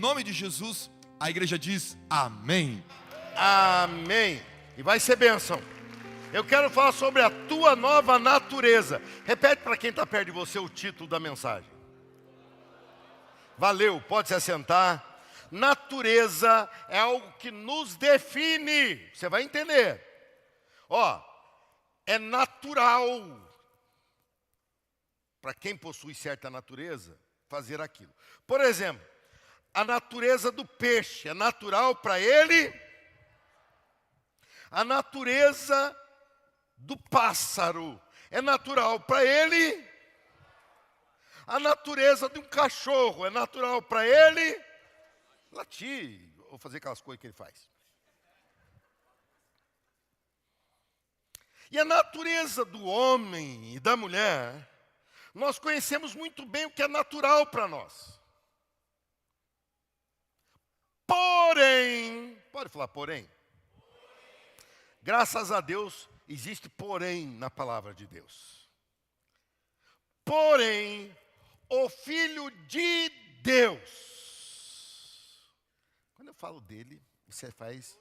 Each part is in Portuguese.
nome de Jesus, a igreja diz amém. Amém. E vai ser bênção. Eu quero falar sobre a tua nova natureza. Repete para quem está perto de você o título da mensagem. Valeu, pode se assentar. Natureza é algo que nos define. Você vai entender. É natural para quem possui certa natureza fazer aquilo. Por exemplo, a natureza do peixe é natural para ele. A natureza do pássaro é natural para ele. A natureza de um cachorro é natural para ele latir ou fazer aquelas coisas que ele faz. E a natureza do homem e da mulher, nós conhecemos muito bem o que é natural para nós. Porém, pode falar porém? Graças a Deus, existe porém na palavra de Deus. Porém, o Filho de Deus. Quando eu falo dele, você faz...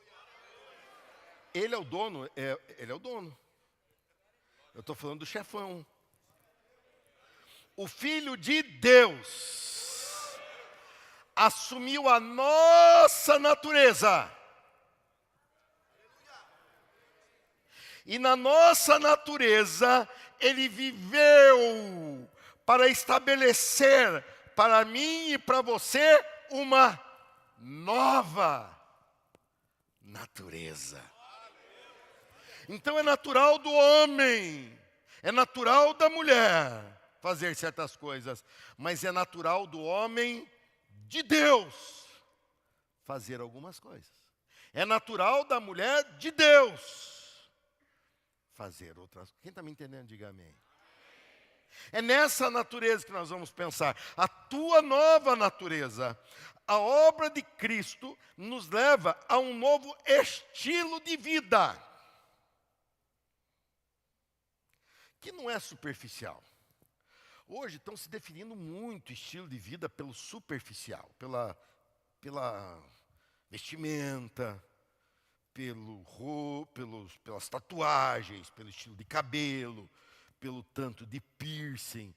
Ele é o dono, ele é o dono. Eu estou falando do chefão. O Filho de Deus assumiu a nossa natureza. E na nossa natureza, ele viveu para estabelecer para mim e para você uma nova natureza. Então é natural do homem, é natural da mulher fazer certas coisas, mas é natural do homem de Deus fazer algumas coisas. É natural da mulher de Deus fazer outras coisas. Quem está me entendendo, diga amém. É nessa natureza que nós vamos pensar. A tua nova natureza, a obra de Cristo, nos leva a um novo estilo de vida. Que não é superficial. Hoje estão se definindo muito estilo de vida pelo superficial, pela vestimenta, pelas tatuagens, pelo estilo de cabelo, pelo tanto de piercing.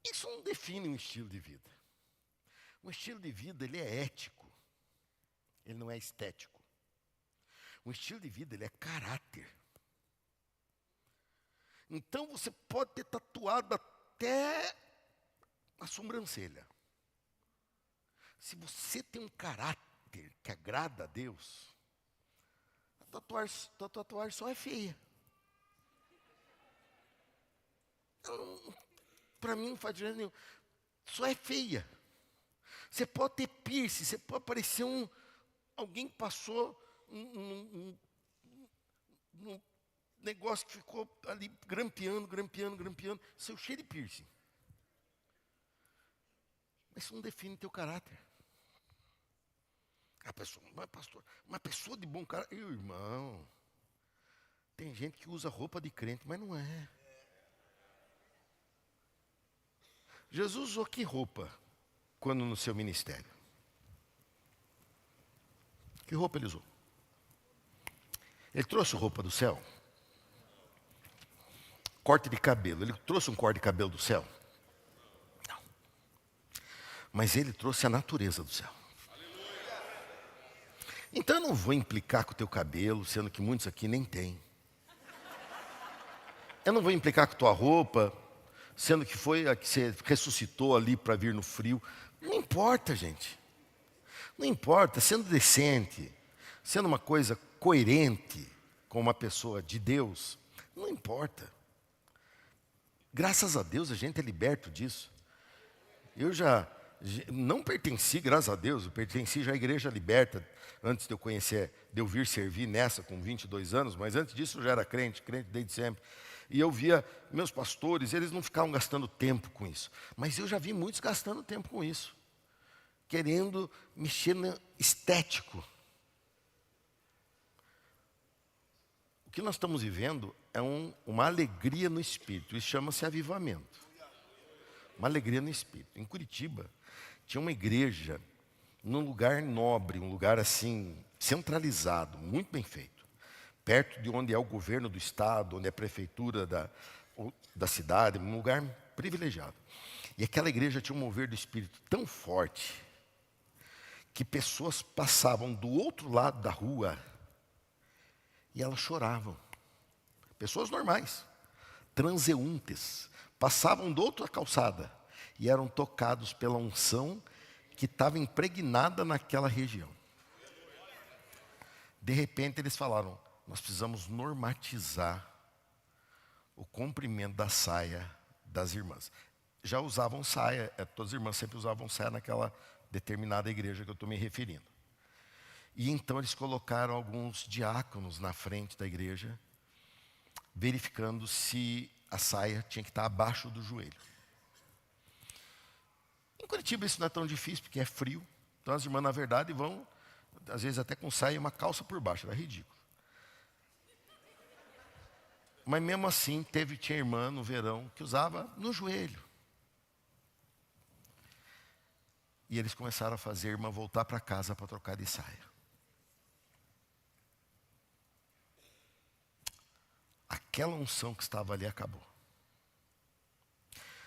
Isso não define um estilo de vida. Um estilo de vida, ele é ético. Ele não é estético. Um estilo de vida, ele é caráter. Então você pode ter tatuado até a sobrancelha. Se você tem um caráter que agrada a Deus, a tatuagem só é feia. Para mim não faz diferença nenhuma. Só é feia. Você pode ter piercing, você pode parecer alguém que passou um negócio que ficou ali grampeando, seu cheiro de piercing. Mas isso não define teu caráter. A pessoa, mas pastor, uma pessoa de bom caráter, irmão, tem gente que usa roupa de crente, mas não é. Jesus usou que roupa quando no seu ministério? Que roupa ele usou? Ele trouxe roupa do céu? Corte de cabelo. Ele trouxe um corte de cabelo do céu? Não. Mas ele trouxe a natureza do céu. Então eu não vou implicar com o teu cabelo, sendo que muitos aqui nem têm. Eu não vou implicar com a tua roupa, sendo que foi a que você ressuscitou ali para vir no frio. Não importa, gente. Não importa, sendo decente, sendo uma coisa coerente com uma pessoa de Deus, não importa. Graças a Deus a gente é liberto disso. Eu já não pertenci, graças a Deus, eu pertenci já à igreja liberta, antes de eu conhecer, de eu vir servir nessa com 22 anos, mas antes disso eu já era crente desde sempre. E eu via meus pastores, eles não ficavam gastando tempo com isso. Mas eu já vi muitos gastando tempo com isso. Querendo mexer no estético. O que nós estamos vivendo é uma alegria no espírito. Isso chama-se avivamento. Uma alegria no espírito. Em Curitiba, tinha uma igreja num lugar nobre, um lugar assim, centralizado, muito bem feito. Perto de onde é o governo do estado, onde é a prefeitura da cidade, um lugar privilegiado. E aquela igreja tinha um mover do Espírito tão forte que pessoas passavam do outro lado da rua e elas choravam. Pessoas normais, transeuntes, passavam da outra calçada e eram tocados pela unção que estava impregnada naquela região. De repente eles falaram, nós precisamos normatizar o comprimento da saia das irmãs. Já usavam saia, todas as irmãs sempre usavam saia naquela determinada igreja que eu estou me referindo. E então eles colocaram alguns diáconos na frente da igreja, verificando se a saia tinha que estar abaixo do joelho. Em Curitiba isso não é tão difícil, porque é frio. Então as irmãs, na verdade, vão, às vezes até com saia e uma calça por baixo, era ridículo. Mas mesmo assim, tinha irmã no verão que usava no joelho. E eles começaram a fazer a irmã voltar para casa para trocar de saia. Aquela unção que estava ali acabou.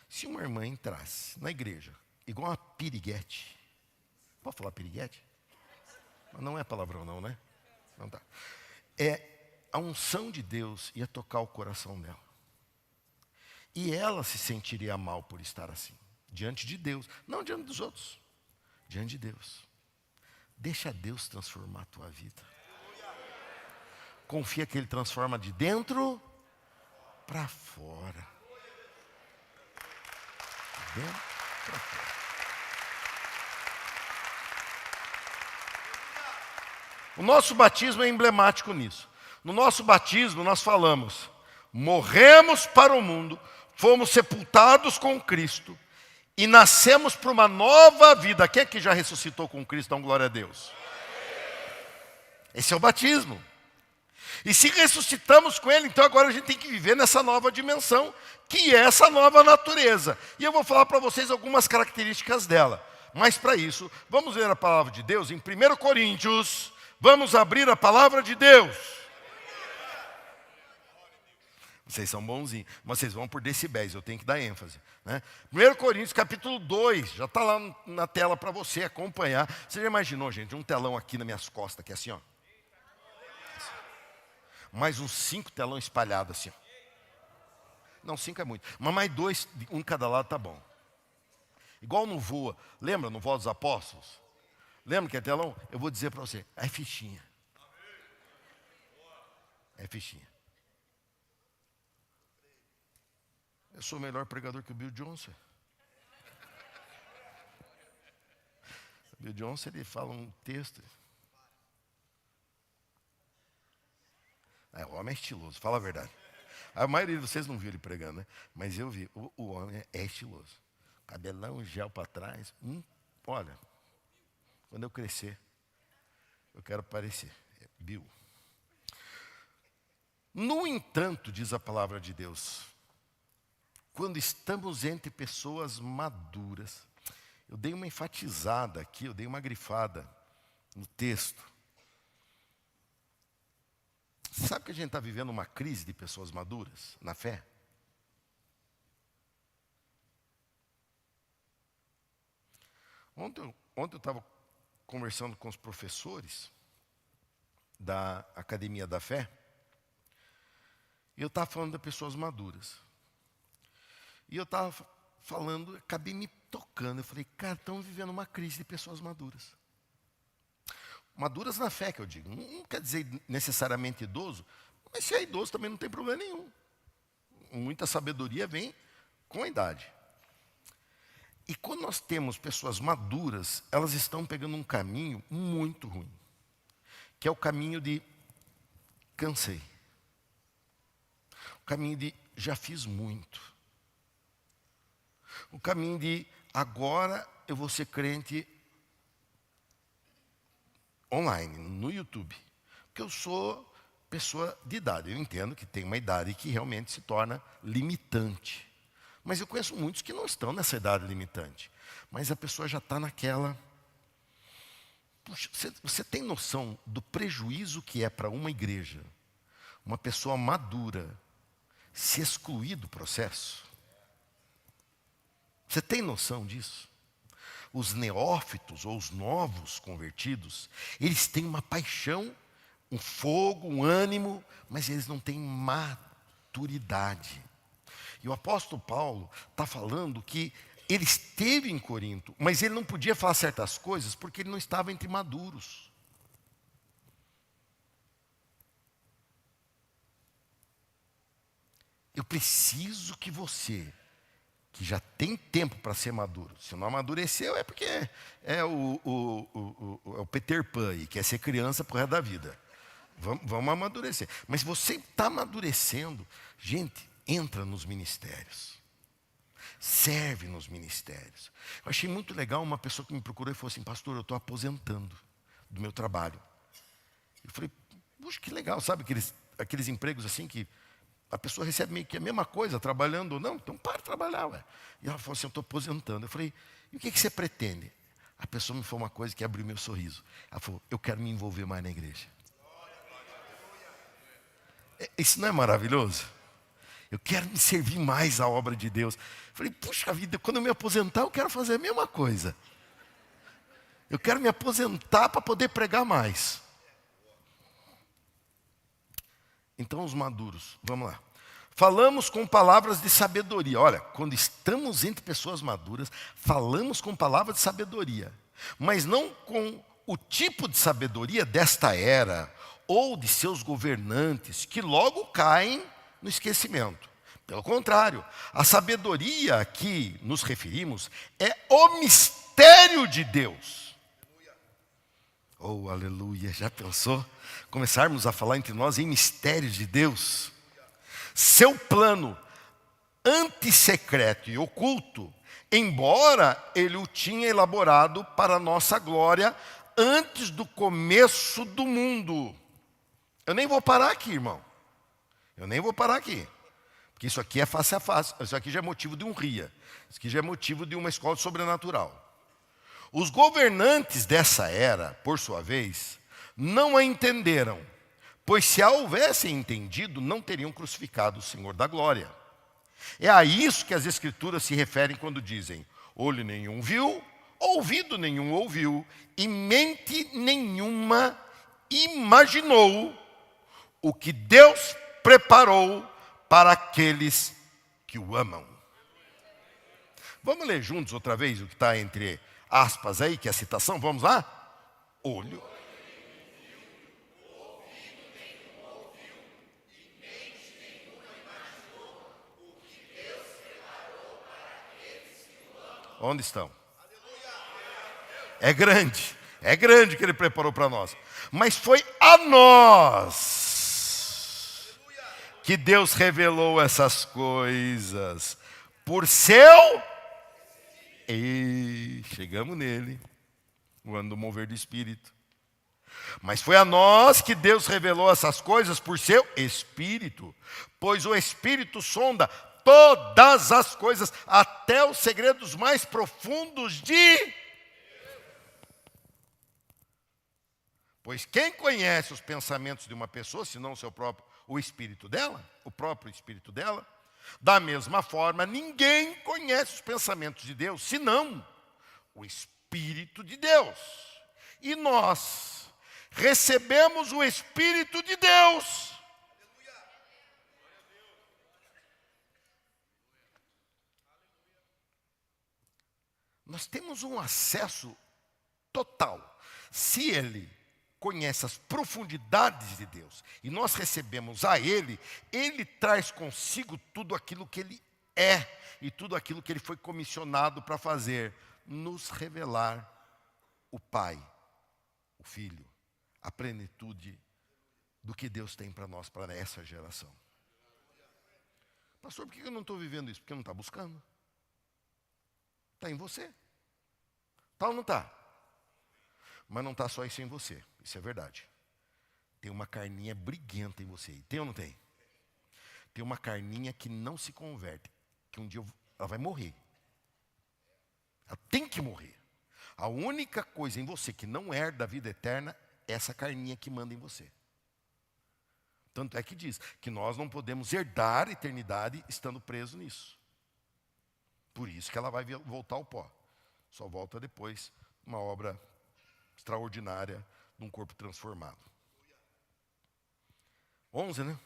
Se uma irmã entrasse na igreja, igual uma piriguete, pode falar piriguete? Mas não é palavrão não, né? Não tá. A unção de Deus ia tocar o coração dela. E ela se sentiria mal por estar assim, diante de Deus, não diante dos outros. Diante de Deus. Deixa Deus transformar a tua vida. Confia que Ele transforma de dentro para fora. De dentro para fora. O nosso batismo é emblemático nisso. No nosso batismo nós falamos, morremos para o mundo, fomos sepultados com Cristo, e nascemos para uma nova vida. Quem é que já ressuscitou com Cristo? Então, glória a Deus. Esse é o batismo. E se ressuscitamos com Ele, então agora a gente tem que viver nessa nova dimensão, que é essa nova natureza. E eu vou falar para vocês algumas características dela. Mas para isso, vamos ler a palavra de Deus em 1 Coríntios. Vamos abrir a palavra de Deus. Vocês são bonzinhos, mas vocês vão por decibéis, eu tenho que dar ênfase. Né? 1 Coríntios capítulo 2, já está lá na tela para você acompanhar. Você já imaginou, gente, um telão aqui nas minhas costas, que é assim, ó. Assim. Mais uns 5 telões espalhados assim, ó. Não, 5 é muito, mas mais 2, um cada lado tá bom. Igual no Voa, lembra no Voa dos Apóstolos? Lembra que é telão? Eu vou dizer para você, é fichinha. É fichinha. Eu sou o melhor pregador que o Bill Johnson. O Bill Johnson, ele fala um texto. O homem é estiloso, fala a verdade. A maioria de vocês não viu ele pregando, né? Mas eu vi. O homem é estiloso. Cabelão, gel para trás. Olha, quando eu crescer, eu quero parecer. Bill. No entanto, diz a palavra de Deus, quando estamos entre pessoas maduras, eu dei uma enfatizada aqui, eu dei uma grifada no texto. Sabe que a gente está vivendo uma crise de pessoas maduras na fé? Ontem eu estava conversando com os professores da Academia da Fé, e eu estava falando de pessoas maduras. E eu estava falando, acabei me tocando. Eu falei, cara, estamos vivendo uma crise de pessoas maduras. Maduras na fé, que eu digo. Não quer dizer necessariamente idoso, mas se é idoso também não tem problema nenhum. Muita sabedoria vem com a idade. E quando nós temos pessoas maduras, elas estão pegando um caminho muito ruim, que é o caminho de cansei. O caminho de já fiz muito. O caminho de agora eu vou ser crente online, no YouTube. Porque eu sou pessoa de idade. Eu entendo que tem uma idade que realmente se torna limitante. Mas eu conheço muitos que não estão nessa idade limitante. Mas a pessoa já está naquela... Puxa, você tem noção do prejuízo que é para uma igreja, uma pessoa madura, se excluir do processo? Você tem noção disso? Os neófitos ou os novos convertidos, eles têm uma paixão, um fogo, um ânimo, mas eles não têm maturidade. E o apóstolo Paulo está falando que ele esteve em Corinto, mas ele não podia falar certas coisas porque ele não estava entre maduros. Eu preciso que você, que já tem tempo para ser maduro, se não amadureceu é porque é o Peter Pan, e quer ser criança pro resto da vida. Vamos amadurecer. Mas você está amadurecendo, gente, entra nos ministérios. Serve nos ministérios. Eu achei muito legal uma pessoa que me procurou e falou assim: pastor, eu estou aposentando do meu trabalho. Eu falei, puxa, que legal, sabe aqueles empregos assim que a pessoa recebe meio que a mesma coisa, trabalhando ou não, então para de trabalhar, ué. E ela falou assim: eu estou aposentando. Eu falei, e o que você pretende? A pessoa me falou uma coisa que abriu meu sorriso. Ela falou, eu quero me envolver mais na igreja. Isso não é maravilhoso? Eu quero me servir mais à obra de Deus. Falei, puxa vida, quando eu me aposentar, eu quero fazer a mesma coisa. Eu quero me aposentar para poder pregar mais. Então, os maduros, vamos lá. Falamos com palavras de sabedoria. Olha, quando estamos entre pessoas maduras, falamos com palavras de sabedoria. Mas não com o tipo de sabedoria desta era, ou de seus governantes, que logo caem no esquecimento. Pelo contrário, a sabedoria a que nos referimos é o mistério de Deus. Oh, aleluia, já pensou? Começarmos a falar entre nós em mistérios de Deus. Seu plano antissecreto e oculto, embora ele o tinha elaborado para a nossa glória antes do começo do mundo. Eu nem vou parar aqui, irmão. Eu nem vou parar aqui. Porque isso aqui é face a face. Isso aqui já é motivo de um RIA. Isso aqui já é motivo de uma escola sobrenatural. Os governantes dessa era, por sua vez, não a entenderam. Pois se a houvessem entendido, não teriam crucificado o Senhor da glória. É a isso que as Escrituras se referem quando dizem: olho nenhum viu, ouvido nenhum ouviu, e mente nenhuma imaginou o que Deus preparou para aqueles que o amam. Vamos ler juntos outra vez o que está entre aspas aí, que é a citação? Vamos lá? Olho. Onde estão? É grande que ele preparou para nós. Mas foi a nós que Deus revelou essas coisas por seu... E chegamos nele, o ano do mover do Espírito. Mas foi a nós que Deus revelou essas coisas por seu Espírito, pois o Espírito sonda todas as coisas, até os segredos mais profundos de... Pois quem conhece os pensamentos de uma pessoa, senão o espírito dela, o próprio espírito dela? Da mesma forma, ninguém conhece os pensamentos de Deus, senão o Espírito de Deus. E nós recebemos o Espírito de Deus. Nós temos um acesso total. Se Ele conhece as profundidades de Deus e nós recebemos a Ele, Ele traz consigo tudo aquilo que Ele é e tudo aquilo que Ele foi comissionado para fazer, nos revelar o Pai, o Filho, a plenitude do que Deus tem para nós, para essa geração. Pastor, por que eu não estou vivendo isso? Porque eu não está buscando. Está em você. Está ou não está? Mas não está só isso em você, isso é verdade. Tem uma carninha briguenta em você, tem ou não tem? Tem uma carninha que não se converte, que um dia ela vai morrer. Ela tem que morrer. A única coisa em você que não herda a vida eterna é essa carninha que manda em você. Tanto é que diz que nós não podemos herdar a eternidade estando preso nisso. Por isso que ela vai voltar ao pó. Só volta depois uma obra extraordinária de um corpo transformado. 11, né?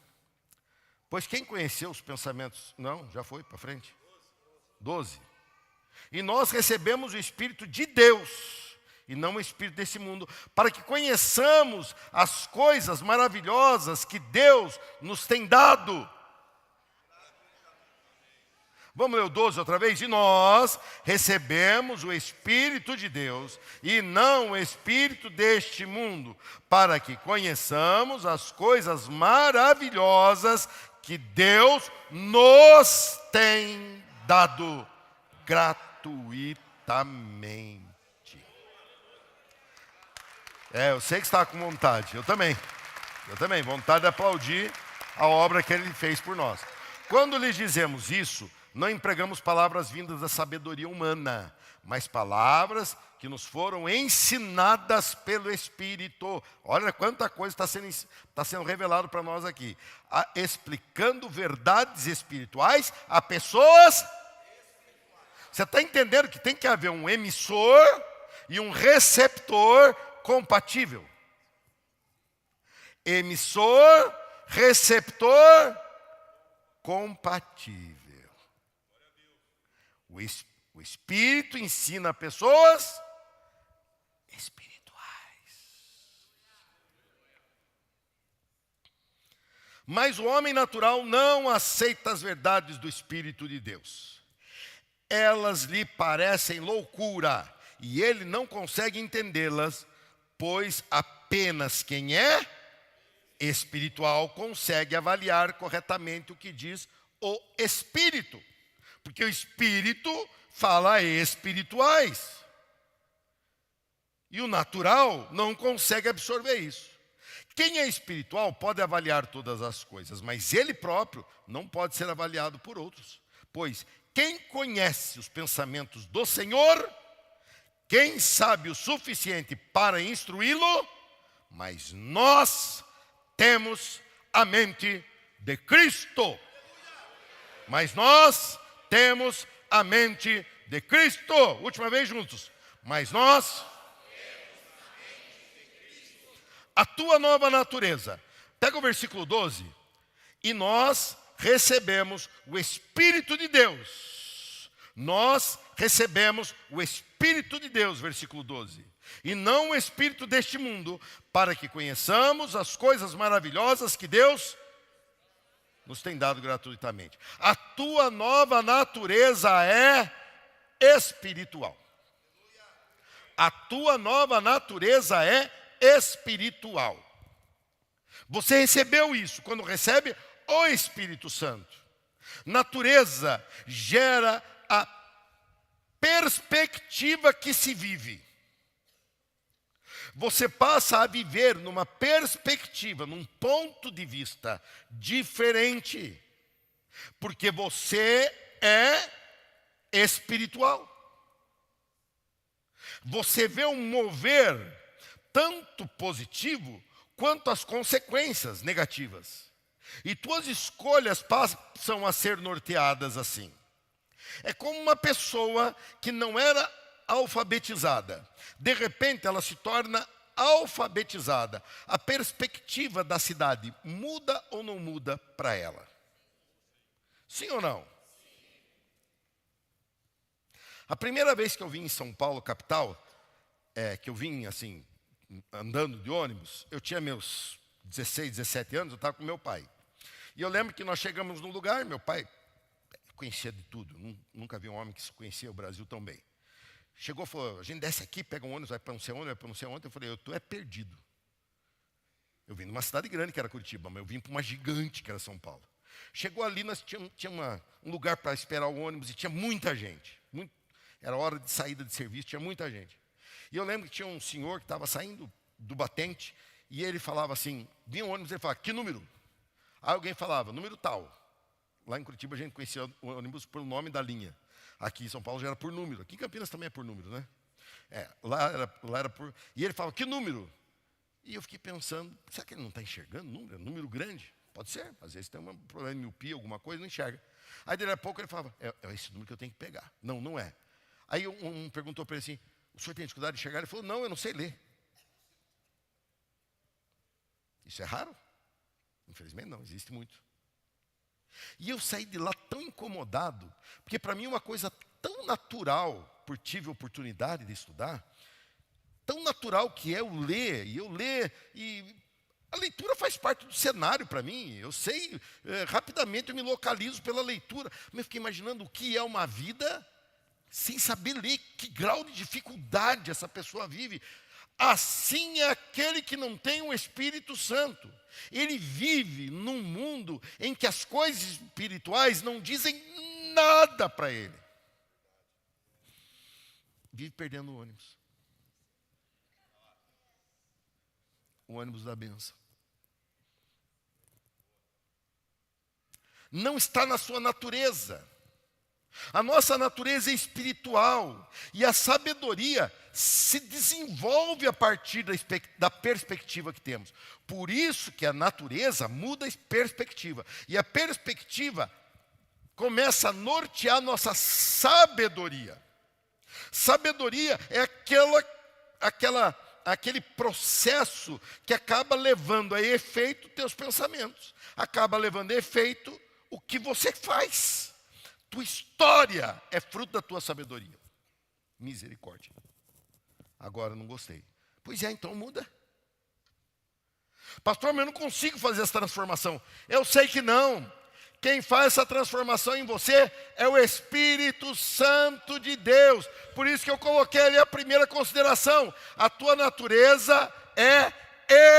Pois quem conheceu os pensamentos... Não, já foi para frente. 12. E nós recebemos o Espírito de Deus, e não o Espírito desse mundo, para que conheçamos as coisas maravilhosas que Deus nos tem dado. Vamos ler o 12 outra vez? E nós recebemos o Espírito de Deus e não o Espírito deste mundo, para que conheçamos as coisas maravilhosas que Deus nos tem dado gratuitamente. Eu sei que está com vontade, eu também, vontade de aplaudir a obra que Ele fez por nós. Quando lhes dizemos isso, não empregamos palavras vindas da sabedoria humana, mas palavras que nos foram ensinadas pelo Espírito. Olha quanta coisa está sendo revelado para nós aqui. Explicando verdades espirituais a pessoas. Você está entendendo que tem que haver um emissor e um receptor compatível. Emissor, receptor, compatível. O Espírito ensina pessoas espirituais. Mas o homem natural não aceita as verdades do Espírito de Deus. Elas lhe parecem loucura e ele não consegue entendê-las, pois apenas quem é espiritual consegue avaliar corretamente o que diz o Espírito. Porque o Espírito fala espirituais. E o natural não consegue absorver isso. Quem é espiritual pode avaliar todas as coisas, mas ele próprio não pode ser avaliado por outros. Pois quem conhece os pensamentos do Senhor, quem sabe o suficiente para instruí-lo, mas nós temos a mente de Cristo. Mas nós temos a mente de Cristo. Última vez juntos. Mas nós a tua nova natureza. Pega o versículo 12. E nós recebemos o Espírito de Deus. Nós recebemos o Espírito de Deus, versículo 12. E não o Espírito deste mundo, para que conheçamos as coisas maravilhosas que Deus nos tem dado gratuitamente. A tua nova natureza é espiritual. A tua nova natureza é espiritual. Você recebeu isso quando recebe o Espírito Santo. Natureza gera a perspectiva que se vive. Você passa a viver numa perspectiva, num ponto de vista diferente. Porque você é espiritual. Você vê um mover tanto positivo quanto as consequências negativas. E tuas escolhas passam a ser norteadas assim. É como uma pessoa que não era alfabetizada. De repente ela se torna alfabetizada. A perspectiva da cidade muda ou não muda para ela? Sim ou não? A primeira vez que eu vim em São Paulo, capital, que eu vim assim, andando de ônibus, eu tinha meus 16, 17 anos, eu estava com meu pai. E eu lembro que nós chegamos num lugar, meu pai conhecia de tudo, nunca vi um homem que conhecia o Brasil tão bem. Chegou e falou, a gente desce aqui, pega um ônibus, vai para não sei onde, vai para não sei onde. Eu falei, tu é perdido. Eu vim de uma cidade grande que era Curitiba, mas eu vim para uma gigante que era São Paulo. Chegou ali, nós tinha um lugar para esperar o ônibus e tinha muita gente. Era hora de saída de serviço, tinha muita gente. E eu lembro que tinha um senhor que estava saindo do batente e ele falava assim, vinha um ônibus e ele falava, que número? Aí alguém falava, número tal. Lá em Curitiba a gente conhecia o ônibus pelo nome da linha. Aqui em São Paulo já era por número. Aqui em Campinas também é por número, né? Lá era por... E ele falava, que número? E eu fiquei pensando, será que ele não está enxergando número? É número grande. Pode ser, às vezes tem um problema de miopia, alguma coisa, não enxerga. Aí, daqui a pouco, ele falava, é esse número que eu tenho que pegar. Não, não é. Aí um perguntou para ele assim, o senhor tem dificuldade de enxergar? Ele falou, não, eu não sei ler. Isso é raro? Infelizmente não, existe muito. E eu saí de lá tão incomodado, porque para mim é uma coisa tão natural, por tive oportunidade de estudar, tão natural que é eu ler, e a leitura faz parte do cenário para mim. Eu sei, rapidamente eu me localizo pela leitura. Mas eu fiquei imaginando o que é uma vida sem saber ler, que grau de dificuldade essa pessoa vive. Assim é aquele que não tem o Espírito Santo. Ele vive num mundo em que as coisas espirituais não dizem nada para ele. Vive perdendo o ônibus. O ônibus da bênção. Não está na sua natureza. A nossa natureza é espiritual. E a sabedoria se desenvolve a partir da perspectiva que temos. Por isso que a natureza muda a perspectiva. E a perspectiva começa a nortear nossa sabedoria. Sabedoria é aquele processo que acaba levando a efeito teus pensamentos. Acaba levando a efeito o que você faz. Tua história é fruto da tua sabedoria. Misericórdia. Agora não gostei. Pois é, então muda. Pastor, mas eu não consigo fazer essa transformação. Eu sei que não. Quem faz essa transformação em você é o Espírito Santo de Deus. Por isso que eu coloquei ali a primeira consideração. A tua natureza é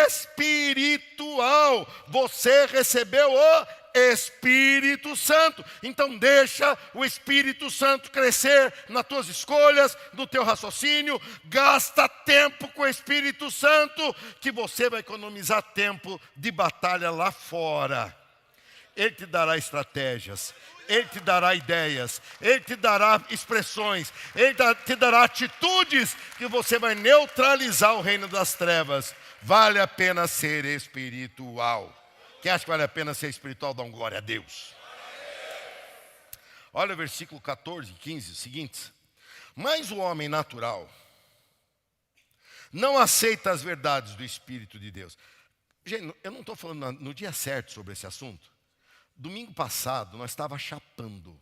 espiritual. Você recebeu o Espírito Santo. Então deixa o Espírito Santo crescer nas tuas escolhas, no teu raciocínio. Gasta tempo com o Espírito Santo, que você vai economizar tempo de batalha lá fora. Ele te dará estratégias, Ele te dará ideias, Ele te dará expressões, Ele te dará atitudes que você vai neutralizar o reino das trevas. Vale a pena ser espiritual. Quem acha que vale a pena ser espiritual, dá um glória a Deus. Olha o versículo 14 e 15, o seguinte. Mas o homem natural não aceita as verdades do Espírito de Deus. Gente, eu não estou falando no dia certo sobre esse assunto. Domingo passado, nós estávamos chapando.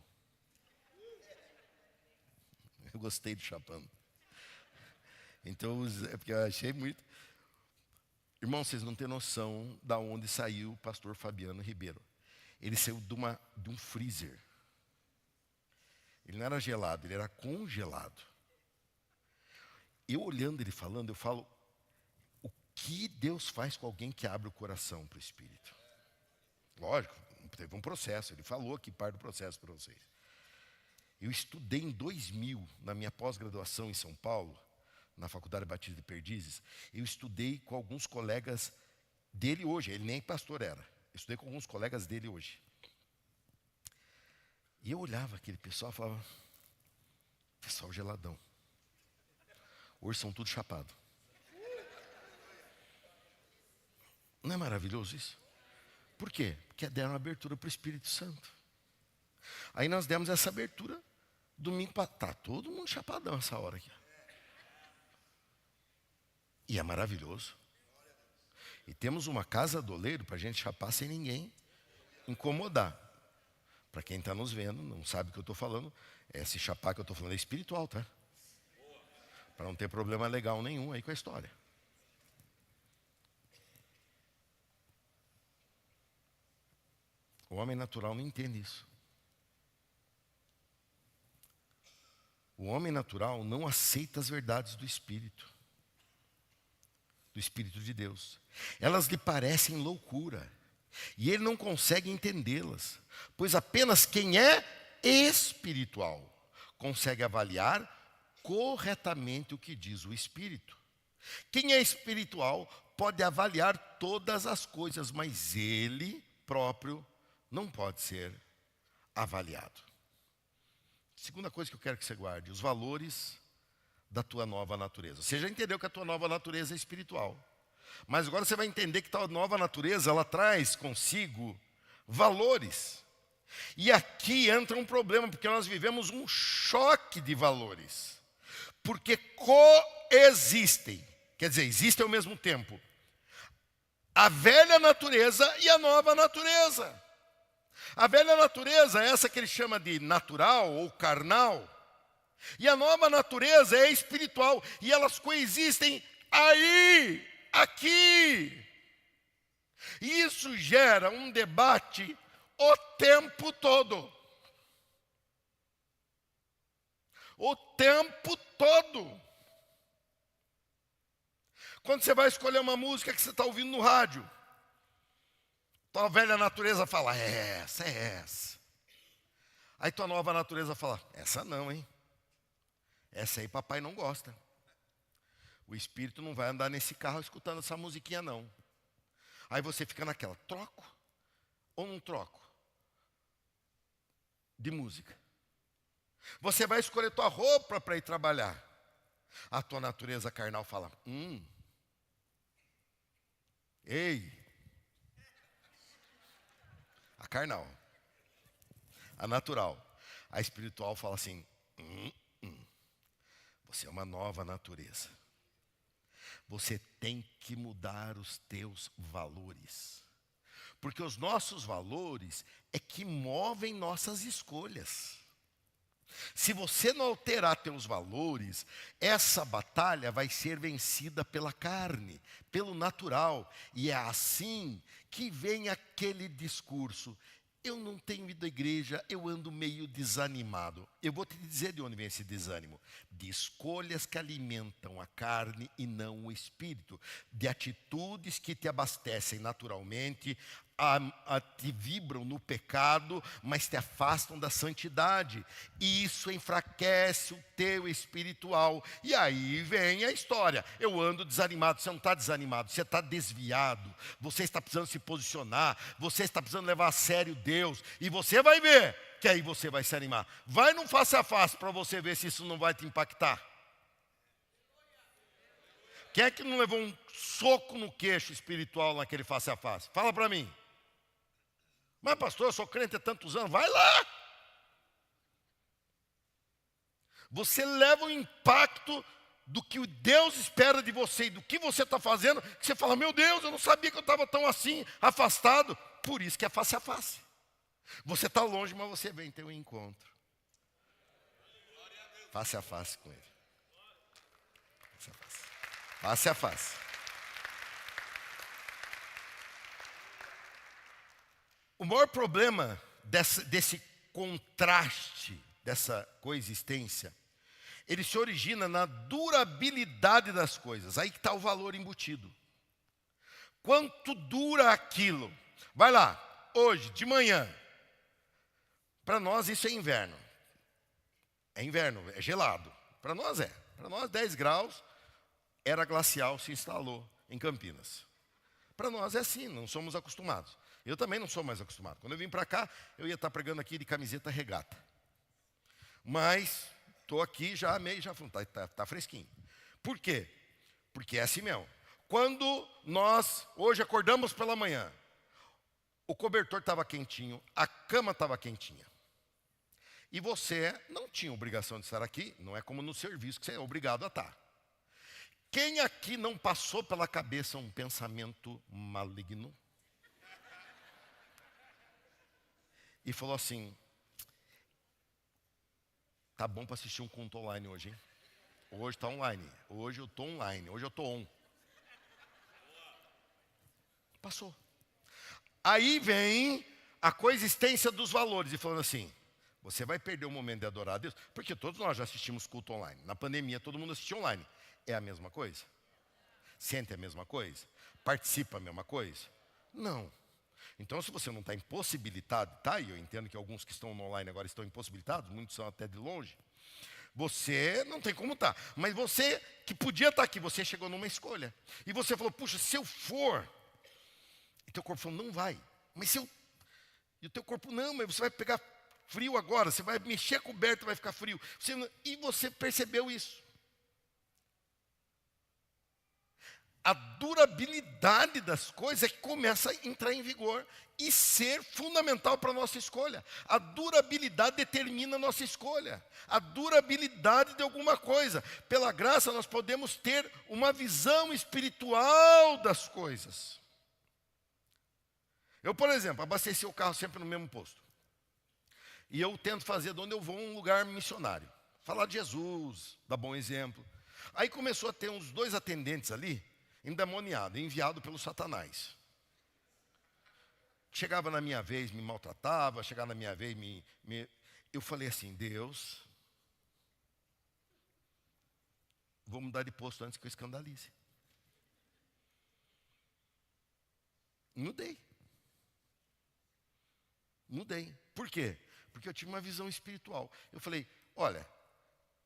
Eu gostei de chapando. Então, é porque eu achei muito... Irmão, vocês não têm noção de onde saiu o pastor Fabiano Ribeiro. Ele saiu de um freezer. Ele não era gelado, ele era congelado. Eu olhando ele falando, eu falo, o que Deus faz com alguém que abre o coração para o Espírito? Lógico, teve um processo, ele falou aqui parte do processo para vocês. Eu estudei em 2000, na minha pós-graduação em São Paulo, na Faculdade Batista de Perdizes, eu estudei com alguns colegas dele hoje, ele nem pastor era, eu estudei com alguns colegas dele hoje. E eu olhava aquele pessoal e falava, pessoal geladão. Hoje são tudo chapado. Não é maravilhoso isso? Por quê? Porque deram abertura para o Espírito Santo. Aí nós demos essa abertura, domingo para... Está todo mundo chapadão essa hora aqui. E é maravilhoso. E temos uma casa do oleiro para a gente chapar sem ninguém incomodar. Para quem está nos vendo, não sabe o que eu estou falando, esse chapar que eu estou falando é espiritual, tá? Para não ter problema legal nenhum aí com a história. O homem natural não entende isso. O homem natural não aceita as verdades do Espírito de Deus. Elas lhe parecem loucura, e ele não consegue entendê-las, pois apenas quem é espiritual consegue avaliar corretamente o que diz o Espírito. Quem é espiritual pode avaliar todas as coisas, mas ele próprio não pode ser avaliado. Segunda coisa que eu quero que você guarde: os valores da tua nova natureza. Você já entendeu que a tua nova natureza é espiritual. Mas agora você vai entender que tua nova natureza, ela traz consigo valores. E aqui entra um problema, porque nós vivemos um choque de valores. Porque coexistem, quer dizer, existem ao mesmo tempo a velha natureza e a nova natureza. A velha natureza é essa que ele chama de natural ou carnal. E a nova natureza é espiritual. E elas coexistem aí, aqui. E isso gera um debate o tempo todo. O tempo todo. Quando você vai escolher uma música que você está ouvindo no rádio, tua velha natureza fala, é essa. Aí tua nova natureza fala, essa não, hein? Essa aí papai não gosta. O espírito não vai andar nesse carro escutando essa musiquinha, não. Aí você fica naquela, troco ou não troco de música? Você vai escolher tua roupa para ir trabalhar. A tua natureza carnal fala, ei, a carnal, a natural. A espiritual fala assim, você é uma nova natureza. Você tem que mudar os teus valores. Porque os nossos valores é que movem nossas escolhas. Se você não alterar teus valores, essa batalha vai ser vencida pela carne, pelo natural. E é assim que vem aquele discurso. Eu não tenho ido à igreja, eu ando meio desanimado. Eu vou te dizer de onde vem esse desânimo. De escolhas que alimentam a carne e não o espírito. De atitudes que te abastecem naturalmente, te vibram no pecado, mas te afastam da santidade. E isso enfraquece o teu espiritual. E aí vem a história. Eu ando desanimado. Você não está desanimado, você está desviado. Você está precisando se posicionar. Você está precisando levar a sério Deus. E você vai ver que aí você vai se animar. Vai no face a face para você ver se isso não vai te impactar. Quem é que não levou um soco no queixo espiritual naquele face a face? Fala para mim. Mas pastor, eu sou crente há tantos anos. Vai lá. Você leva o impacto do que Deus espera de você e do que você está fazendo, que você fala, meu Deus, eu não sabia que eu estava tão assim, afastado. Por isso que é face a face. Você está longe, mas você vem ter um encontro. Face a face com ele. Face a face. Face a face. O maior problema desse contraste, dessa coexistência, ele se origina na durabilidade das coisas. Aí que está o valor embutido. Quanto dura aquilo? Vai lá, hoje, de manhã. Para nós isso é inverno. É inverno, é gelado. Para nós é. Para nós 10 graus, era glacial, se instalou em Campinas. Para nós é assim, não somos acostumados. Eu também não sou mais acostumado. Quando eu vim para cá, eu ia estar pregando aqui de camiseta regata. Mas estou aqui já meio, já tá fresquinho. Por quê? Porque é assim mesmo. Quando nós hoje acordamos pela manhã, o cobertor estava quentinho, a cama estava quentinha. E você não tinha obrigação de estar aqui, não é como no serviço que você é obrigado a estar. Quem aqui não passou pela cabeça um pensamento maligno? E falou assim, tá bom para assistir um culto online hoje, hein? Hoje está online, hoje eu estou online, hoje eu estou on. Passou. Aí vem a coexistência dos valores, e falando assim, você vai perder o momento de adorar a Deus, porque todos nós já assistimos culto online. Na pandemia todo mundo assistiu online. É a mesma coisa? Sente a mesma coisa? Participa a mesma coisa? Não. Então, se você não está impossibilitado, tá? E eu entendo que alguns que estão no online agora estão impossibilitados, muitos são até de longe. Você não tem como estar. Mas você que podia estar aqui, você chegou numa escolha. E você falou, puxa, se eu for... E teu corpo falou, não vai. Mas se eu... E o teu corpo, não, mas você vai pegar frio agora, você vai mexer a coberta, vai ficar frio. E você percebeu isso. A durabilidade das coisas é que começa a entrar em vigor e ser fundamental para a nossa escolha. A durabilidade determina a nossa escolha. A durabilidade de alguma coisa. Pela graça, nós podemos ter uma visão espiritual das coisas. Eu, por exemplo, abasteci o carro sempre no mesmo posto. E eu tento fazer de onde eu vou um lugar missionário. Falar de Jesus, dar bom exemplo. Aí começou a ter uns 2 atendentes ali, endemoniado, enviado pelo Satanás. Chegava na minha vez, me maltratava, chegava na minha vez, eu falei assim, Deus, vou mudar de posto antes que eu escandalize. Mudei. Por quê? Porque eu tive uma visão espiritual. Eu falei, olha,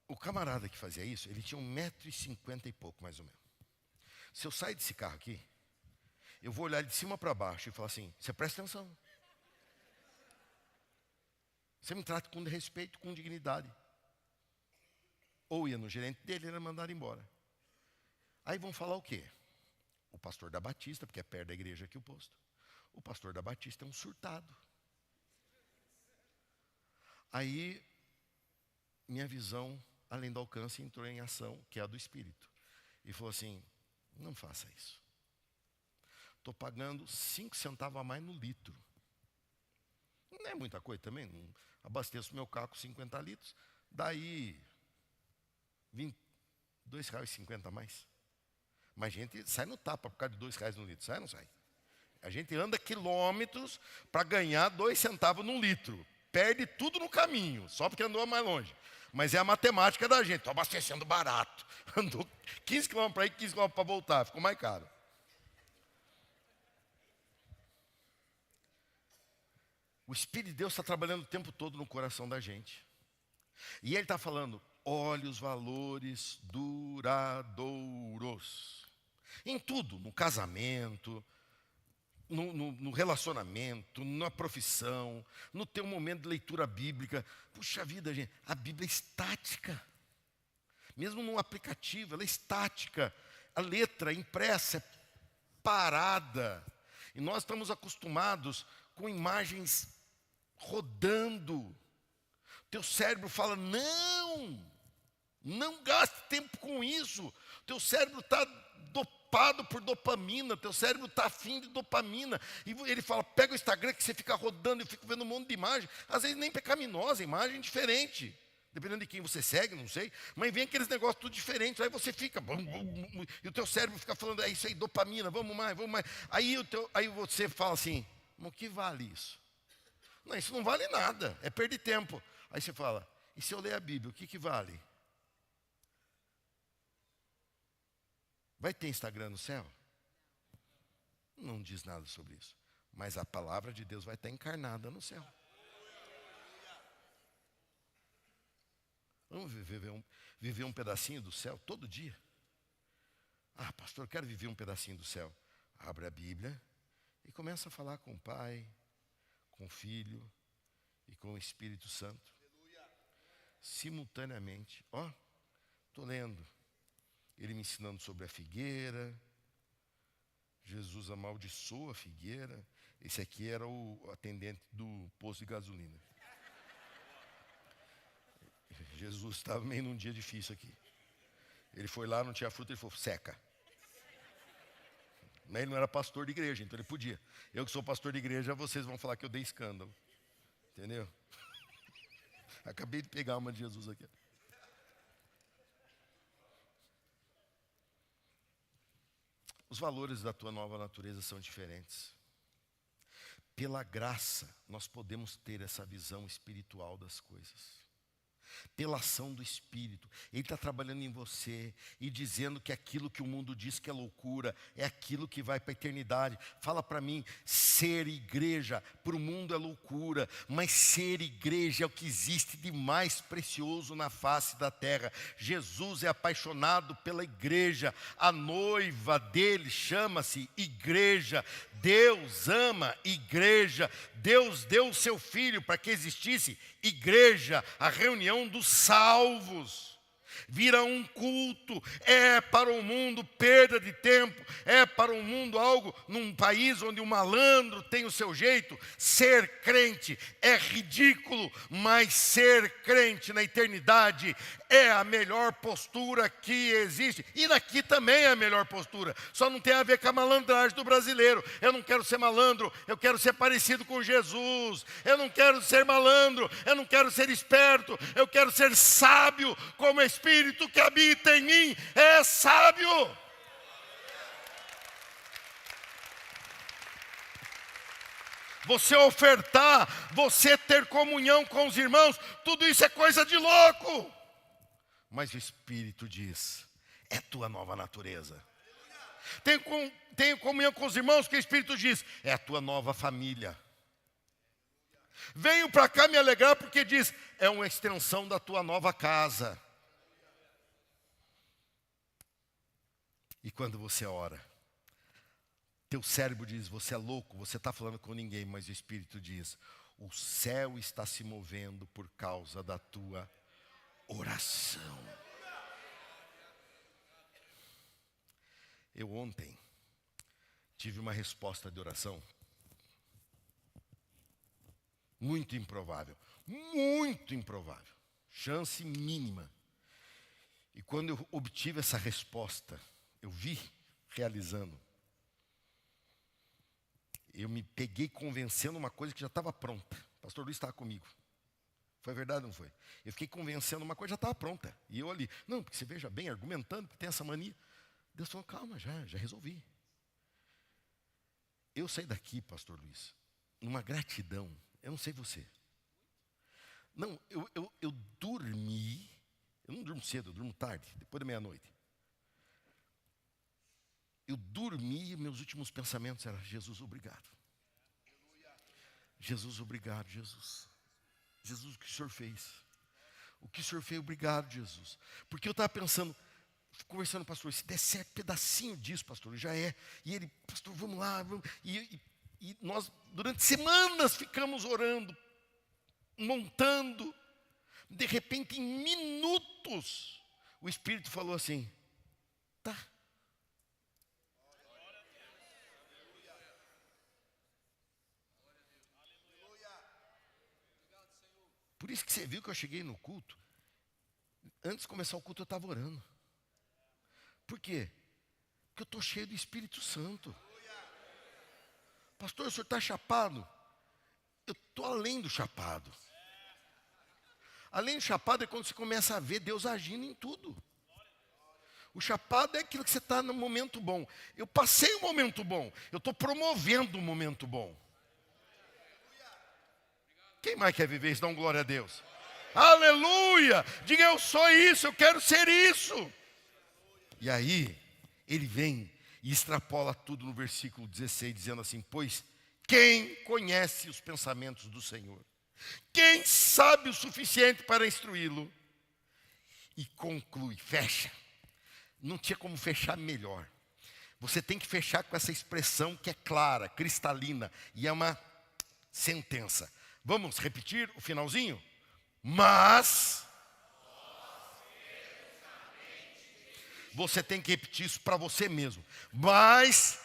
o camarada que fazia isso, ele tinha 1,50 m e pouco, mais ou menos. Se eu sair desse carro aqui, eu vou olhar de cima para baixo e falar assim, você presta atenção. Você me trata com respeito, com dignidade. Ou ia no gerente dele, ele ia mandar embora. Aí vão falar o quê? O pastor da Batista, porque é perto da igreja aqui o posto. O pastor da Batista é um surtado. Aí, minha visão, além do alcance, entrou em ação, que é a do Espírito. E falou assim, não faça isso. Estou pagando 5 centavos a mais no litro. Não é muita coisa também. Não abasteço meu carro com 50 litros. Daí, R$2,50 a mais. Mas a gente sai no tapa por causa de R$2 no litro. Sai ou não sai? A gente anda quilômetros para ganhar 2 centavos no litro. Perde tudo no caminho, só porque andou mais longe. Mas é a matemática da gente. Estou abastecendo barato. Andou 15 quilômetros para ir, 15 quilômetros para voltar. Ficou mais caro. O Espírito de Deus está trabalhando o tempo todo no coração da gente. E Ele está falando, olhe os valores duradouros. Em tudo, no casamento, no relacionamento, na profissão, no teu momento de leitura bíblica. Puxa vida, gente, a Bíblia é estática. Mesmo num aplicativo, ela é estática. A letra impressa é parada. E nós estamos acostumados com imagens rodando. Teu cérebro fala, não gaste tempo com isso. Teu cérebro está dopado por dopamina, teu cérebro está afim de dopamina. E ele fala, pega o Instagram que você fica rodando, eu fico vendo um monte de imagem. Às vezes nem pecaminosa, imagem diferente. Dependendo de quem você segue, não sei. Mas vem aqueles negócios tudo diferentes. Aí você fica, e o teu cérebro fica falando, é isso aí, dopamina, vamos mais. Aí você fala assim, mas o que vale isso? Não, isso não vale nada, é perder tempo. Aí você fala, e se eu ler a Bíblia, o que vale? Vai ter Instagram no céu? Não diz nada sobre isso. Mas a palavra de Deus vai estar encarnada no céu. Vamos viver um pedacinho do céu todo dia? Ah, pastor, eu quero viver um pedacinho do céu. Abre a Bíblia e começa a falar com o Pai, com o Filho e com o Espírito Santo. Simultaneamente. Estou lendo. Ele me ensinando sobre a figueira. Jesus amaldiçoou a figueira. Esse aqui era o atendente do posto de gasolina. Jesus estava meio num dia difícil aqui. Ele foi lá, não tinha fruta, ele falou, seca. Mas ele não era pastor de igreja, então ele podia. Eu que sou pastor de igreja, vocês vão falar que eu dei escândalo. Entendeu? Acabei de pegar uma de Jesus aqui. Os valores da tua nova natureza são diferentes. Pela graça, nós podemos ter essa visão espiritual das coisas. Pela ação do Espírito, Ele está trabalhando em você e dizendo que aquilo que o mundo diz que é loucura, é aquilo que vai para a eternidade. Fala para mim, ser igreja, para o mundo é loucura, mas ser igreja é o que existe de mais precioso na face da terra. Jesus é apaixonado pela igreja, a noiva dele chama-se igreja. Deus ama igreja, Deus deu o seu Filho para que existisse igreja, a reunião dos salvos. Vira um culto, é para o mundo perda de tempo, é para o mundo algo, num país onde o malandro tem o seu jeito. Ser crente é ridículo, mas ser crente na eternidade é a melhor postura que existe. E daqui também é a melhor postura, só não tem a ver com a malandragem do brasileiro. Eu não quero ser malandro, eu quero ser parecido com Jesus. Eu não quero ser malandro, eu não quero ser esperto, eu quero ser sábio, como o Espírito que habita em mim é sábio. Você ofertar, você ter comunhão com os irmãos, tudo isso é coisa de louco. Mas o Espírito diz, é tua nova natureza. Tenho comunhão com os irmãos, que o Espírito diz, é a tua nova família. Venho para cá me alegrar porque diz, é uma extensão da tua nova casa. E quando você ora, teu cérebro diz, você é louco, você está falando com ninguém, mas o Espírito diz, o céu está se movendo por causa da tua oração. Eu ontem tive uma resposta de oração muito improvável, chance mínima. E quando eu obtive essa resposta, eu vi realizando, eu me peguei convencendo uma coisa que já estava pronta. O pastor Luiz estava comigo. Foi verdade ou não foi? Eu fiquei convencendo uma coisa que já estava pronta. E eu ali, não, porque você veja bem, argumentando, porque tem essa mania. Deus falou, calma, já resolvi. Eu saí daqui, pastor Luiz, numa gratidão. Eu não sei você. Não, eu dormi, eu não durmo cedo, eu durmo tarde, depois da meia-noite. Eu dormi e meus últimos pensamentos eram, Jesus, obrigado. Jesus, obrigado, Jesus. Jesus, o que o Senhor fez? O que o Senhor fez, obrigado, Jesus. Porque eu estava pensando, conversando com o pastor, se der certo, pedacinho disso, pastor, já é. E ele, pastor, vamos lá. Vamos. E nós, durante semanas, ficamos orando, montando. De repente, em minutos, o Espírito falou assim, tá. Por isso que você viu que eu cheguei no culto. Antes de começar o culto eu estava orando. Por quê? Porque eu estou cheio do Espírito Santo. Pastor, o senhor está chapado? Eu estou além do chapado. Além do chapado é quando você começa a ver Deus agindo em tudo. O chapado é aquilo que você está no momento bom. Eu passei um momento bom. Eu estou promovendo um momento bom. Quem mais quer viver isso? Dá um glória a Deus. Aleluia! Diga, eu sou isso, eu quero ser isso. E aí, ele vem e extrapola tudo no versículo 16, dizendo assim, pois quem conhece os pensamentos do Senhor? Quem sabe o suficiente para instruí-lo? E conclui, fecha. Não tinha como fechar melhor. Você tem que fechar com essa expressão que é clara, cristalina, e é uma sentença. Vamos repetir o finalzinho? Mas você tem que repetir isso para você mesmo. Mas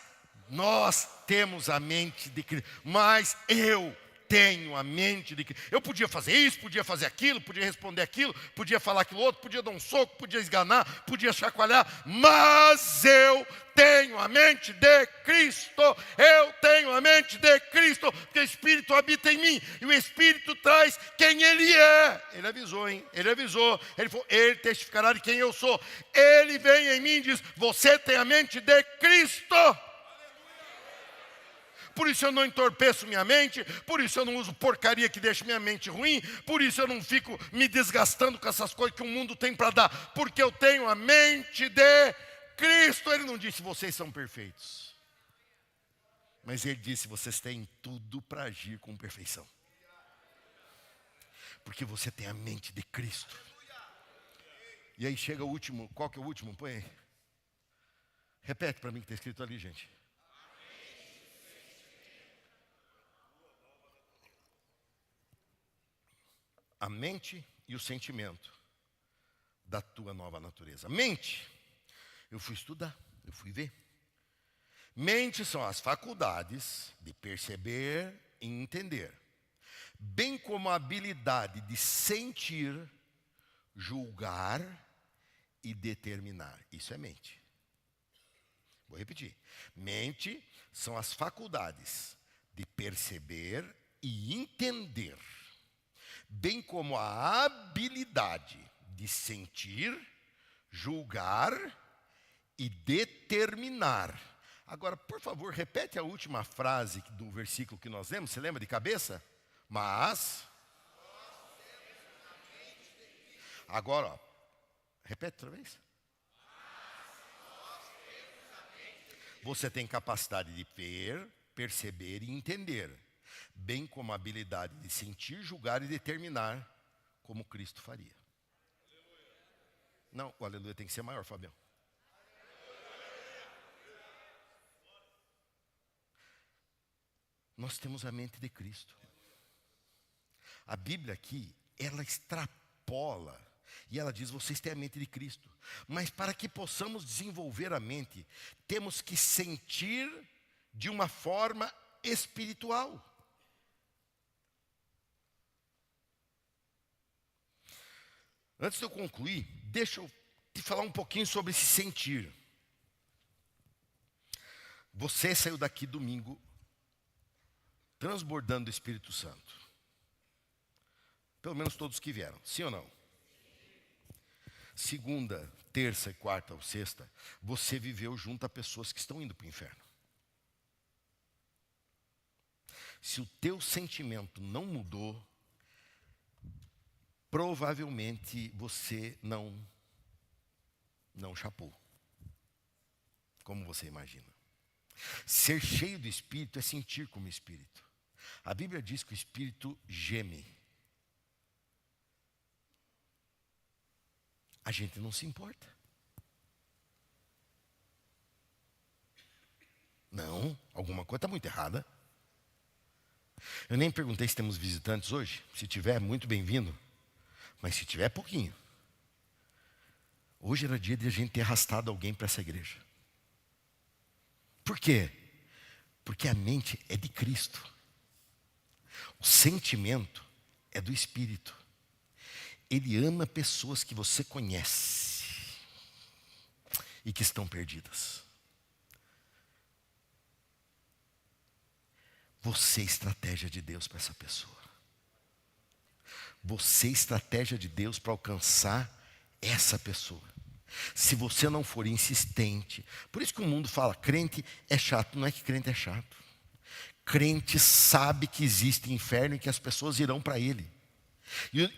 nós temos a mente de Cristo. Mas eu tenho a mente de Cristo. Eu podia fazer isso, podia fazer aquilo, podia responder aquilo, podia falar aquilo outro, podia dar um soco, podia esganar, podia chacoalhar. Mas eu tenho a mente de Cristo. Eu tenho a mente de Cristo, porque o Espírito habita em mim. E o Espírito traz quem Ele é. Ele avisou, hein? Ele avisou. Ele falou, Ele testificará de quem eu sou. Ele vem em mim e diz, você tem a mente de Cristo. Por isso eu não entorpeço minha mente, por isso eu não uso porcaria que deixa minha mente ruim, por isso eu não fico me desgastando com essas coisas que o mundo tem para dar, porque eu tenho a mente de Cristo. Ele não disse vocês são perfeitos, mas ele disse vocês têm tudo para agir com perfeição, porque você tem a mente de Cristo. E aí chega o último, qual que é o último? Põe aí. Repete para mim que está escrito ali, gente. a mente e o sentimento da tua nova natureza. Mente, eu fui estudar, eu fui ver. Mente são as faculdades de perceber e entender, bem como a habilidade de sentir, julgar e determinar. Isso é mente. Vou repetir. Mente são as faculdades de perceber e entender, bem como a habilidade de sentir, julgar e determinar. Agora, por favor, repete a última frase do versículo que nós lemos. Você lembra de cabeça? Mas... Agora, ó, repete outra vez. Você tem capacidade de ver, perceber e entender, bem como a habilidade de sentir, julgar e determinar, como Cristo faria. Não, o aleluia tem que ser maior, Fabião. Nós temos a mente de Cristo. A Bíblia aqui, ela extrapola. E ela diz, vocês têm a mente de Cristo. Mas para que possamos desenvolver a mente, temos que sentir de uma forma espiritual. Antes de eu concluir, deixa eu te falar um pouquinho sobre esse sentir. Você saiu daqui domingo transbordando do Espírito Santo. Pelo menos todos que vieram, sim ou não? Segunda, terça, quarta ou sexta, você viveu junto a pessoas que estão indo para o inferno. Se o teu sentimento não mudou, provavelmente você não chapou, como você imagina. Ser cheio do Espírito é sentir como Espírito. A Bíblia diz que o Espírito geme. A gente não se importa. Não, alguma coisa está muito errada. Eu nem perguntei se temos visitantes hoje. Se tiver, muito bem-vindo. Mas se tiver, pouquinho. Hoje era dia de a gente ter arrastado alguém para essa igreja. Por quê? Porque a mente é de Cristo. O sentimento é do Espírito. Ele ama pessoas que você conhece e que estão perdidas. Você é estratégia de Deus para essa pessoa. Você é estratégia de Deus para alcançar essa pessoa. Se você não for insistente, por isso que o mundo fala, crente é chato. Não é que crente é chato. Crente sabe que existe inferno e que as pessoas irão para ele.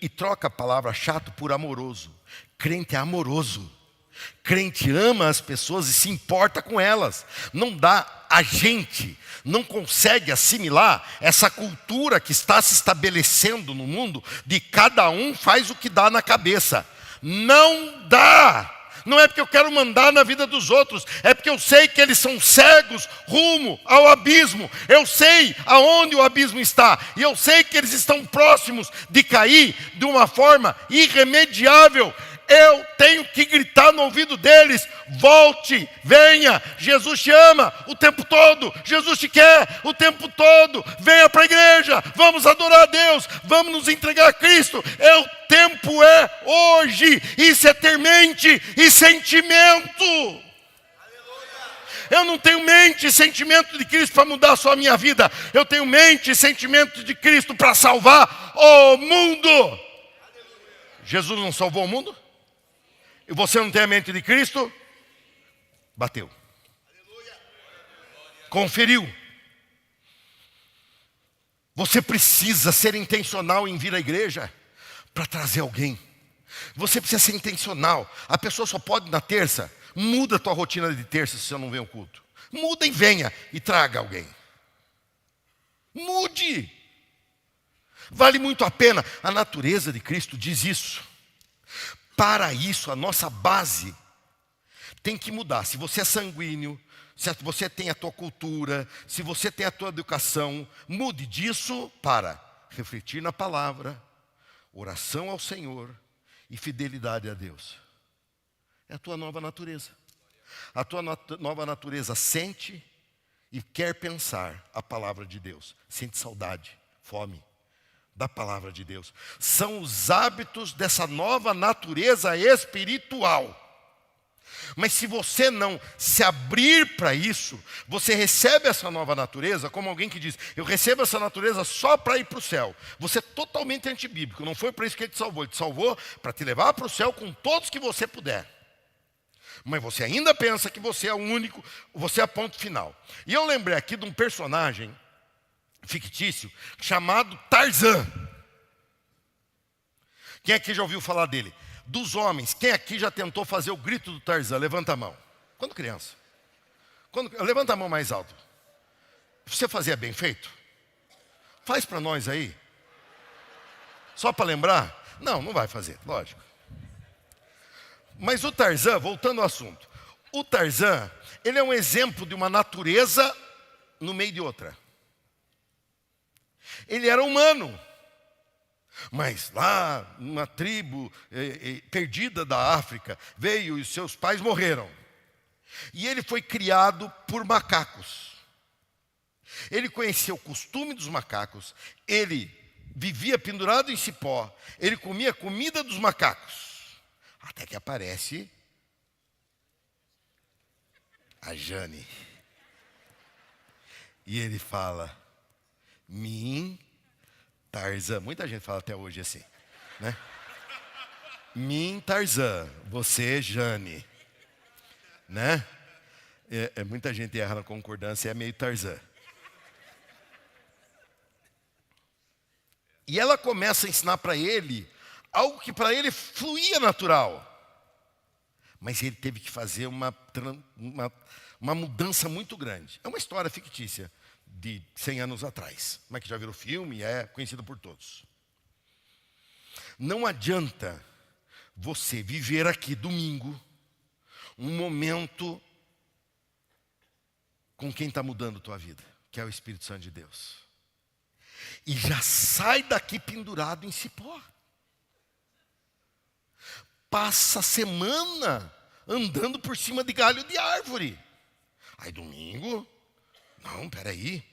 E troca a palavra chato por amoroso. Crente é amoroso. Crente ama as pessoas e se importa com elas. Não dá, a gente não consegue assimilar essa cultura que está se estabelecendo no mundo de cada um faz o que dá na cabeça. Não dá. Não é porque eu quero mandar na vida dos outros, é porque eu sei que eles são cegos rumo ao abismo. Eu sei aonde o abismo está, e eu sei que eles estão próximos de cair de uma forma irremediável. Eu tenho que gritar no ouvido deles, volte, venha, Jesus te ama o tempo todo, Jesus te quer o tempo todo, venha para a igreja, vamos adorar a Deus, vamos nos entregar a Cristo. O tempo é hoje, isso é ter mente e sentimento. Eu não tenho mente e sentimento de Cristo para mudar só a minha vida, eu tenho mente e sentimento de Cristo para salvar o mundo. Jesus não salvou o mundo? E você não tem a mente de Cristo? Bateu. Conferiu. Você precisa ser intencional em vir à igreja para trazer alguém. Você precisa ser intencional. A pessoa só pode ir na terça. Muda a tua rotina de terça se você não vem ao culto. Muda e venha e traga alguém. Mude. Vale muito a pena. A natureza de Cristo diz isso. Para isso, a nossa base tem que mudar. Se você é sanguíneo, se você tem a tua cultura, se você tem a tua educação, mude disso para refletir na palavra, oração ao Senhor e fidelidade a Deus. É a tua nova natureza. A tua nova natureza sente e quer pensar a palavra de Deus. Sente saudade, fome da palavra de Deus. São os hábitos dessa nova natureza espiritual. Mas se você não se abrir para isso, você recebe essa nova natureza como alguém que diz, eu recebo essa natureza só para ir para o céu. Você é totalmente antibíblico, não foi para isso que ele te salvou para te levar para o céu com todos que você puder. Mas você ainda pensa que você é o único, você é ponto final. E eu lembrei aqui de um personagem fictício chamado Tarzan. Quem aqui já ouviu falar dele? Dos homens, quem aqui já tentou fazer o grito do Tarzan? Levanta a mão. Quando criança. Levanta a mão mais alto. Você fazia bem feito? Faz para nós aí. Só para lembrar? Não, não vai fazer, lógico. Mas o Tarzan, voltando ao assunto. O Tarzan, ele é um exemplo de uma natureza no meio de outra. Ele era humano. Mas lá, numa tribo perdida da África, veio e seus pais morreram. E ele foi criado por macacos. Ele conhecia o costume dos macacos. Ele vivia pendurado em cipó. Ele comia a comida dos macacos. Até que aparece a Jane. E ele fala, Tarzan, muita gente fala até hoje assim, né? Tarzan, você Jane, né? Muita gente erra na concordância, é meio Tarzan. E ela começa a ensinar para ele algo que para ele fluía natural. Mas ele teve que fazer uma mudança muito grande. É uma história fictícia de 100 anos atrás, mas que já virou filme e é conhecido por todos. Não adianta você viver aqui domingo um momento com quem está mudando a tua vida, que é o Espírito Santo de Deus. E já sai daqui pendurado em cipó. Passa a semana andando por cima de galho de árvore. Aí domingo, não, peraí,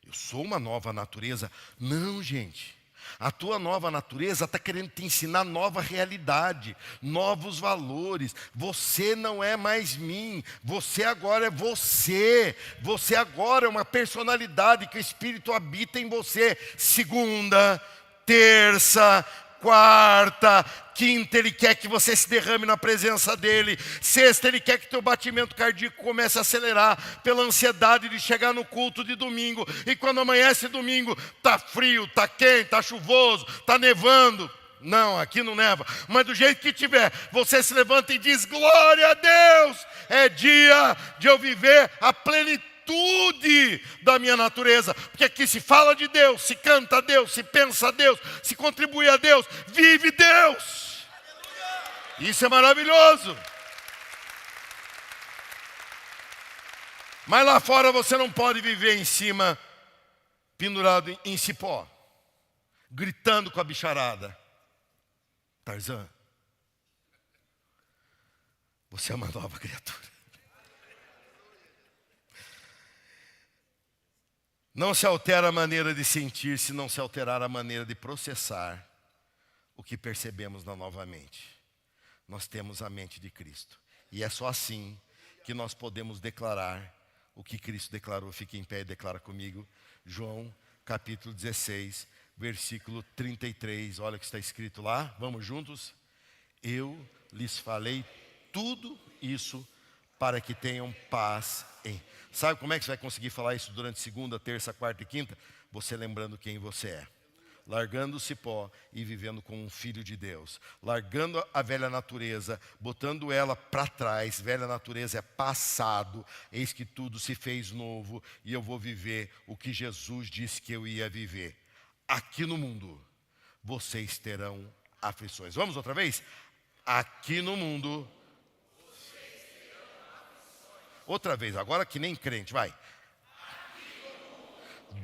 eu sou uma nova natureza. Não, gente, a tua nova natureza está querendo te ensinar nova realidade, novos valores. Você não é mais mim, você agora é você. Você agora é uma personalidade que o Espírito habita em você. Segunda, terça, quarta, quinta, Ele quer que você se derrame na presença dEle. Sexta, Ele quer que teu batimento cardíaco comece a acelerar pela ansiedade de chegar no culto de domingo. E quando amanhece domingo, tá frio, tá quente, tá chuvoso, tá nevando. Não, aqui não neva, mas do jeito que tiver, você se levanta e diz, glória a Deus, é dia de eu viver a plenitude da minha natureza, porque aqui se fala de Deus, se canta a Deus, se pensa a Deus, se contribui a Deus, vive Deus. Isso é maravilhoso. Mas lá fora você não pode viver em cima, pendurado em cipó, gritando com a bicharada. Tarzan, você é uma nova criatura. Não se altera a maneira de sentir se não se alterar a maneira de processar o que percebemos na nova mente. Nós temos a mente de Cristo. E é só assim que nós podemos declarar o que Cristo declarou. Fique em pé e declara comigo. João capítulo 16, versículo 33. Olha o que está escrito lá. Vamos juntos? Eu lhes falei tudo isso para que tenham paz em... Sabe como é que você vai conseguir falar isso durante segunda, terça, quarta e quinta? Você lembrando quem você é. Largando o cipó e vivendo como um filho de Deus. Largando a velha natureza, botando ela para trás. Velha natureza é passado. Eis que tudo se fez novo e eu vou viver o que Jesus disse que eu ia viver. Aqui no mundo, vocês terão aflições. Vamos outra vez? Aqui no mundo... Outra vez, agora que nem crente, vai.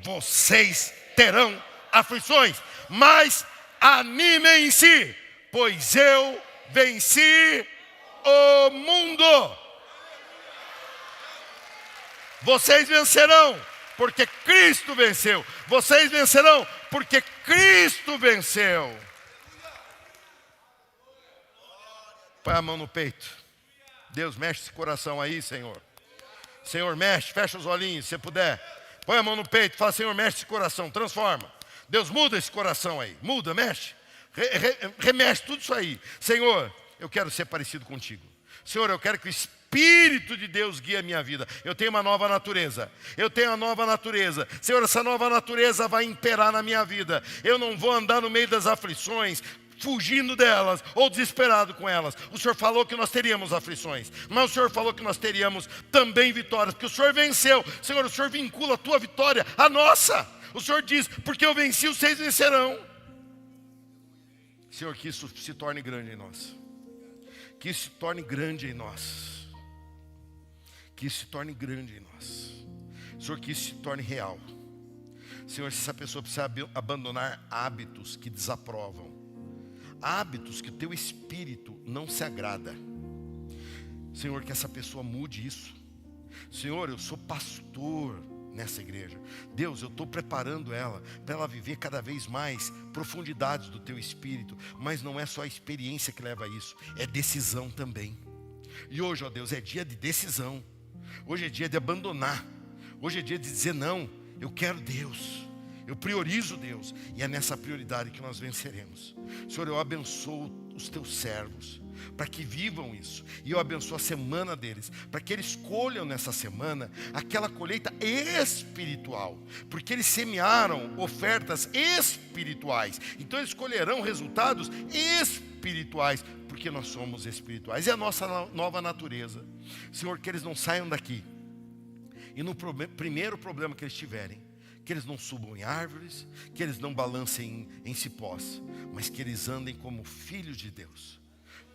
Vocês terão aflições, mas Animem-se, pois eu venci o mundo. Vocês vencerão, porque Cristo venceu. Vocês vencerão, porque Cristo venceu. Põe a mão no peito. Deus, mexe esse coração aí, Senhor. Senhor, mexe, fecha os olhinhos, se puder. Põe a mão no peito, fala, Senhor, mexe esse coração, transforma. Deus, muda esse coração aí, muda, mexe. Remexe tudo isso aí. Senhor, eu quero ser parecido contigo. Senhor, eu quero que o Espírito de Deus guie a minha vida. Eu tenho uma nova natureza. Eu tenho uma nova natureza. Senhor, essa nova natureza vai imperar na minha vida. Eu não vou andar no meio das aflições, fugindo delas ou desesperado com elas. O Senhor falou que nós teríamos aflições, mas o Senhor falou que nós teríamos também vitórias, porque o Senhor venceu. Senhor, o Senhor vincula a tua vitória à nossa. O Senhor diz, porque eu venci, vocês vencerão. Senhor, que isso se torne grande em nós. Que isso se torne grande em nós. Que isso se torne grande em nós. Senhor, que isso se torne real. Senhor, se essa pessoa precisa abandonar hábitos que desaprovam, hábitos que o teu espírito não se agrada, Senhor, que essa pessoa mude isso. Senhor, eu sou pastor nessa igreja. Deus, eu estou preparando ela para ela viver cada vez mais profundidades do teu espírito. Mas não é só a experiência que leva a isso, é decisão também. E hoje, ó Deus, é dia de decisão. Hoje é dia de abandonar. Hoje é dia de dizer não, eu quero Deus. Eu priorizo Deus. E é nessa prioridade que nós venceremos. Senhor, eu abençoo os teus servos para que vivam isso. E eu abençoo a semana deles, para que eles colham nessa semana aquela colheita espiritual. Porque eles semearam ofertas espirituais. Então eles colherão resultados espirituais. Porque nós somos espirituais. É a nossa nova natureza. Senhor, que eles não saiam daqui e no primeiro problema que eles tiverem, que eles não subam em árvores, que eles não balancem em cipós, mas que eles andem como filhos de Deus.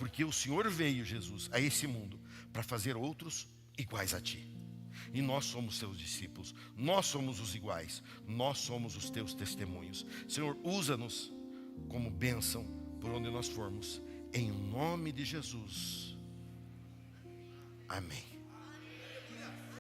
Porque o Senhor veio, Jesus, a esse mundo para fazer outros iguais a ti. E nós somos seus discípulos, nós somos os iguais, nós somos os teus testemunhos. Senhor, usa-nos como bênção por onde nós formos. Em nome de Jesus. Amém.